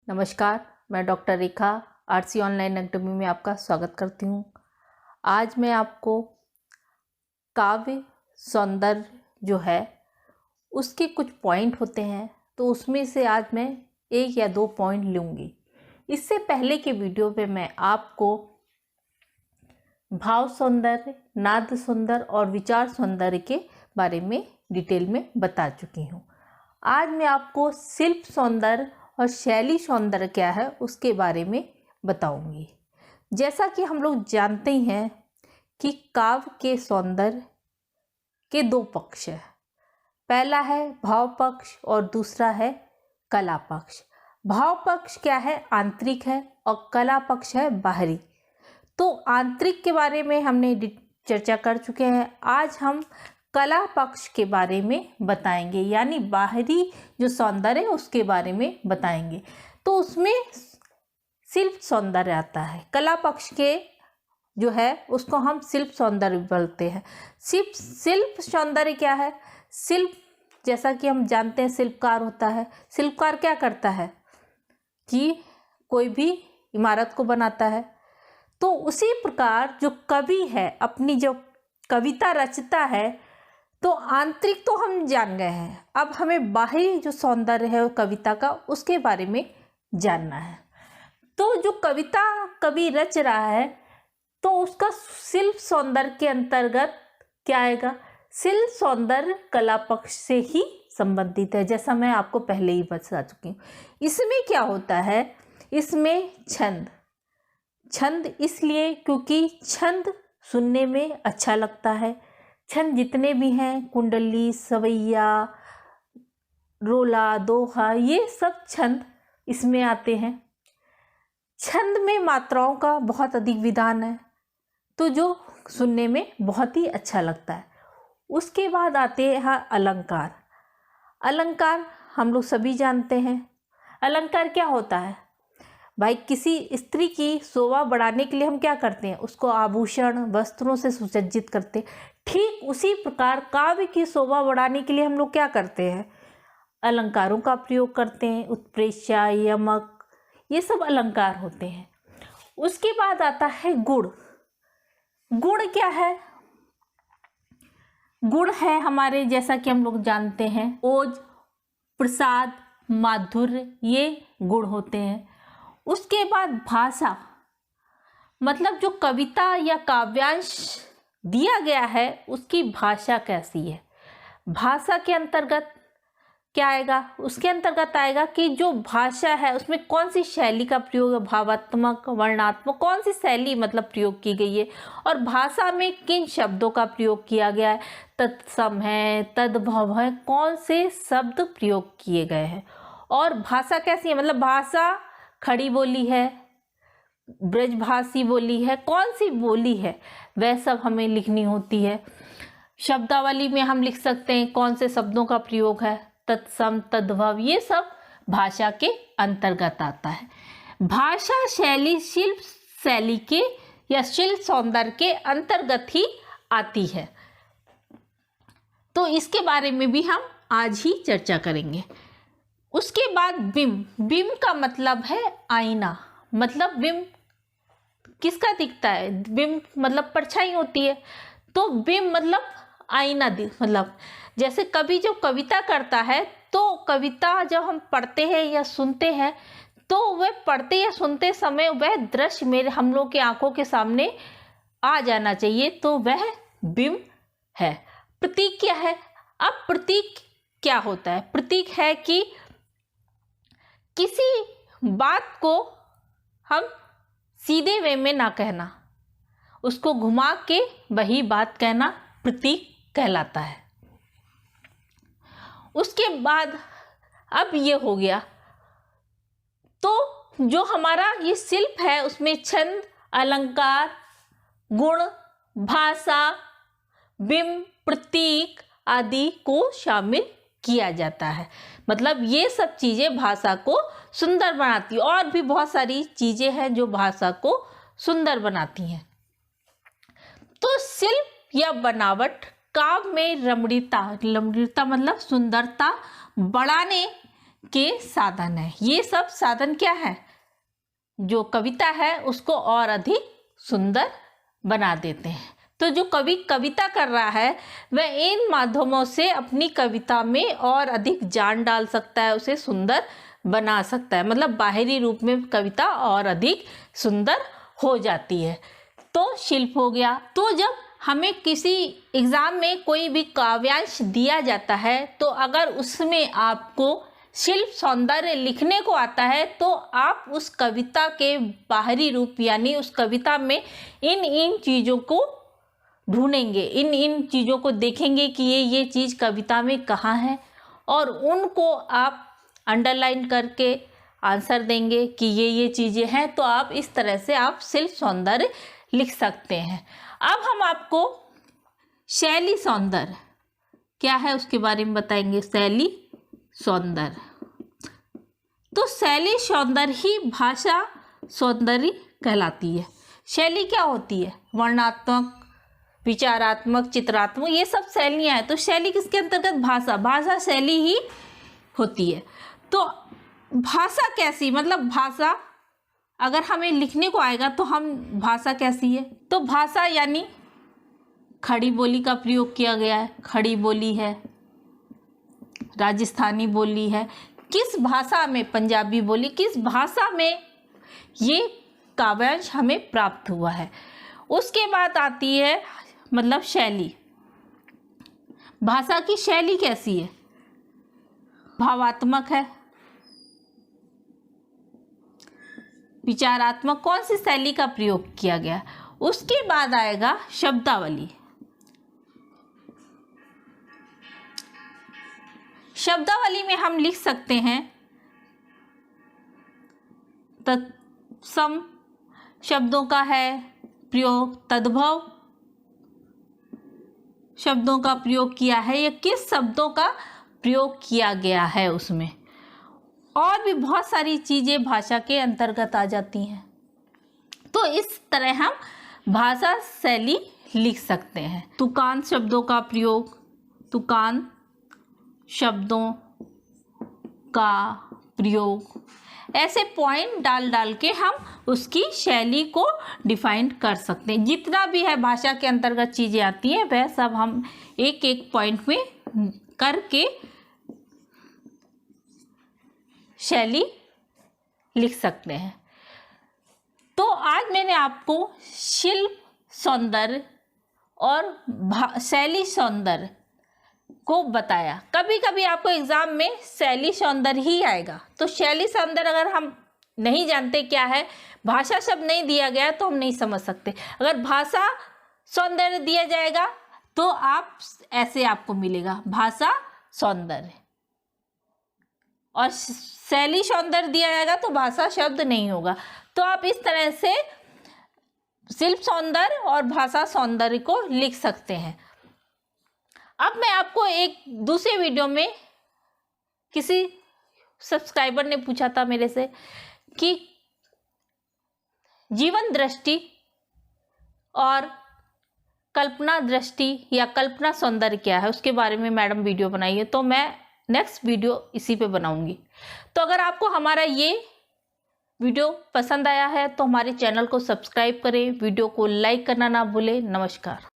नमस्कार, मैं डॉक्टर रेखा RC online academy में आपका स्वागत करती हूँ। आज मैं आपको काव्य सौंदर्य जो है उसके कुछ पॉइंट होते हैं, तो उसमें से आज मैं एक या दो पॉइंट लूँगी। इससे पहले के वीडियो पे मैं आपको भाव सौंदर्य, नाद सौंदर्य और विचार सौंदर्य के बारे में डिटेल में बता चुकी हूँ। आज मैं आपको शिल्प सौंदर्य और शैली सौंदर्य क्या है उसके बारे में बताऊंगी। जैसा कि हम लोग जानते ही हैं कि काव्य के सौंदर्य के दो पक्ष है। पहला है भाव पक्ष और दूसरा है कला पक्ष। भाव पक्ष क्या है? आंतरिक है, और कला पक्ष है बाहरी। तो आंतरिक के बारे में हमने चर्चा कर चुके हैं। आज हम कला पक्ष के बारे में बताएंगे, यानी बाहरी जो सौंदर्य है उसके बारे में बताएंगे। तो उसमें शिल्प सौंदर्य आता है। कला पक्ष के जो है उसको हम शिल्प सौंदर्य बोलते हैं। शिल्प सौंदर्य क्या है? शिल्प, जैसा कि हम जानते हैं, शिल्पकार होता है। शिल्पकार क्या करता है कि कोई भी इमारत को बनाता है। तो उसी प्रकार जो कवि है अपनी जो कविता रचता है, तो आंतरिक तो हम जान गए हैं। अब हमें बाहरी जो सौंदर्य है कविता का, उसके बारे में जानना है। तो जो कविता कवि रच रहा है, तो उसका शिल्प सौंदर्य के अंतर्गत क्या आएगा? शिल्प सौंदर्य कला पक्ष से ही संबंधित है, जैसा मैं आपको पहले ही बता चुकी हूँ। इसमें क्या होता है? इसमें छंद इसलिए क्योंकि छंद सुनने में अच्छा लगता है। छंद जितने भी हैं, कुंडली, सवैया, रोला, दोहा, ये सब छंद इसमें आते हैं। छंद में मात्राओं का बहुत अधिक विधान है, तो जो सुनने में बहुत ही अच्छा लगता है। उसके बाद आते हैं अलंकार। अलंकार हम लोग सभी जानते हैं। अलंकार क्या होता है भाई? किसी स्त्री की शोभा बढ़ाने के लिए हम क्या करते हैं? उसको आभूषण, वस्त्रों से सुसज्जित करते हैं। ठीक उसी प्रकार काव्य की शोभा बढ़ाने के लिए हम लोग क्या करते हैं? अलंकारों का प्रयोग करते हैं। उत्प्रेक्षा, यमक, ये सब अलंकार होते हैं। उसके बाद आता है गुण। गुण क्या है? गुण है हमारे, जैसा कि हम लोग जानते हैं, ओज, प्रसाद, माधुर्य, ये गुण होते हैं। उसके बाद भाषा, मतलब जो कविता या काव्यांश दिया गया है उसकी भाषा कैसी है। भाषा के अंतर्गत क्या आएगा? उसके अंतर्गत आएगा कि जो भाषा है उसमें कौन सी शैली का प्रयोग है, भावात्मक, वर्णात्मक, कौन सी शैली मतलब प्रयोग की गई है, और भाषा में किन शब्दों का प्रयोग किया गया है, तत्सम है, तद्भव है, कौन से शब्द प्रयोग किए गए हैं। और भाषा कैसी है, मतलब भाषा खड़ी बोली है, ब्रजभाषी बोली है, कौन सी बोली है, वह सब हमें लिखनी होती है। शब्दावली में हम लिख सकते हैं कौन से शब्दों का प्रयोग है, तत्सम, तद्भव, ये सब भाषा के अंतर्गत आता है। भाषा शैली शिल्प शैली के या शिल्प सौंदर्य के अंतर्गत ही आती है। तो इसके बारे में भी हम आज ही चर्चा करेंगे। उसके बाद बिंब। बिंब का मतलब है आईना। मतलब बिंब किसका दिखता है? बिंब मतलब परछाई होती है। तो बिंब मतलब आईना, मतलब जैसे कवि जो कविता करता है, तो कविता जब हम पढ़ते हैं या सुनते हैं, तो वह पढ़ते या सुनते समय वह दृश्य मेरे हम लोग के आंखों के सामने आ जाना चाहिए, तो वह बिंब है। प्रतीक क्या है? अब प्रतीक क्या होता है? प्रतीक है कि किसी बात को हम सीधे वे में ना कहना, उसको घुमा के वही बात कहना प्रतीक कहलाता है। उसके बाद अब ये हो गया, तो जो हमारा ये शिल्प है उसमें छंद, अलंकार, गुण, भाषा, बिंब, प्रतीक आदि को शामिल किया जाता है। मतलब ये सब चीज़ें भाषा को सुंदर बनाती है। और भी बहुत सारी चीज़ें हैं जो भाषा को सुंदर बनाती हैं। तो शिल्प या बनावट काव्य में रमणीयता मतलब सुंदरता बढ़ाने के साधन है। ये सब साधन क्या है, जो कविता है उसको और अधिक सुंदर बना देते हैं। तो जो कवि कविता कर रहा है वह इन माध्यमों से अपनी कविता में और अधिक जान डाल सकता है, उसे सुंदर बना सकता है। मतलब बाहरी रूप में कविता और अधिक सुंदर हो जाती है। तो शिल्प हो गया। तो जब हमें किसी एग्ज़ाम में कोई भी काव्यांश दिया जाता है तो अगर उसमें आपको शिल्प सौंदर्य लिखने को आता है तो आप उस कविता के बाहरी रूप यानी उस कविता में इन चीज़ों को ढूंढेंगे, इन चीज़ों को देखेंगे कि ये चीज़ कविता में कहाँ है और उनको आप अंडरलाइन करके आंसर देंगे कि ये चीज़ें हैं। तो आप इस तरह से आप शिल्प सौंदर्य लिख सकते हैं। अब हम आपको शैली सौंदर्य क्या है उसके बारे में बताएंगे। शैली सौंदर्य, तो शैली सौंदर्य ही भाषा सौंदर्य कहलाती है। शैली क्या होती है, वर्णनात्मक, विचारात्मक, चित्रात्मक, ये सब शैलियाँ हैं। तो शैली किसके अंतर्गत, भाषा शैली ही होती है। तो भाषा कैसी, मतलब भाषा अगर हमें लिखने को आएगा तो हम भाषा कैसी है, तो भाषा यानी खड़ी बोली का प्रयोग किया गया है। खड़ी बोली है, राजस्थानी बोली है, किस भाषा में, पंजाबी बोली, किस भाषा में ये काव्यांश हमें प्राप्त हुआ है। उसके बाद आती है मतलब शैली। भाषा की शैली कैसी है, भावात्मक है, विचारात्मक, कौन सी शैली का प्रयोग किया गया। उसके बाद आएगा शब्दावली। शब्दावली में हम लिख सकते हैं तत्सम शब्दों का है प्रयोग, तद्भव शब्दों का प्रयोग किया है, या किस शब्दों का प्रयोग किया गया है उसमें। और भी बहुत सारी चीज़ें भाषा के अंतर्गत आ जाती हैं। तो इस तरह हम भाषा शैली लिख सकते हैं। तुकान शब्दों का प्रयोग, तुकान शब्दों का प्रयोग, ऐसे पॉइंट डाल के हम उसकी शैली को डिफाइन कर सकते हैं। जितना भी है भाषा के अंतर्गत चीज़ें आती हैं वह सब हम एक एक पॉइंट में करके शैली लिख सकते हैं। तो आज मैंने आपको शिल्प सौंदर्य और शैली सौंदर्य को बताया। कभी कभी आपको एग्जाम में शैली सौंदर्य ही आएगा, तो शैली सौंदर्य अगर हम नहीं जानते क्या है, भाषा शब्द नहीं दिया गया तो हम नहीं समझ सकते। अगर भाषा सौंदर्य दिया जाएगा तो आप ऐसे आपको मिलेगा भाषा सौंदर्य, और शैली सौंदर्य दिया जाएगा तो भाषा शब्द नहीं होगा। तो आप इस तरह से शिल्प सौंदर्य और भाषा सौंदर्य को लिख सकते हैं। अब मैं आपको एक दूसरे वीडियो में, किसी सब्सक्राइबर ने पूछा था मेरे से कि जीवन दृष्टि और कल्पना दृष्टि या कल्पना सौंदर्य क्या है, उसके बारे में मैडम वीडियो बनाई है। तो मैं नेक्स्ट वीडियो इसी पे बनाऊंगी। तो अगर आपको हमारा ये वीडियो पसंद आया है तो हमारे चैनल को सब्सक्राइब करें, वीडियो को लाइक करना ना भूलें। नमस्कार।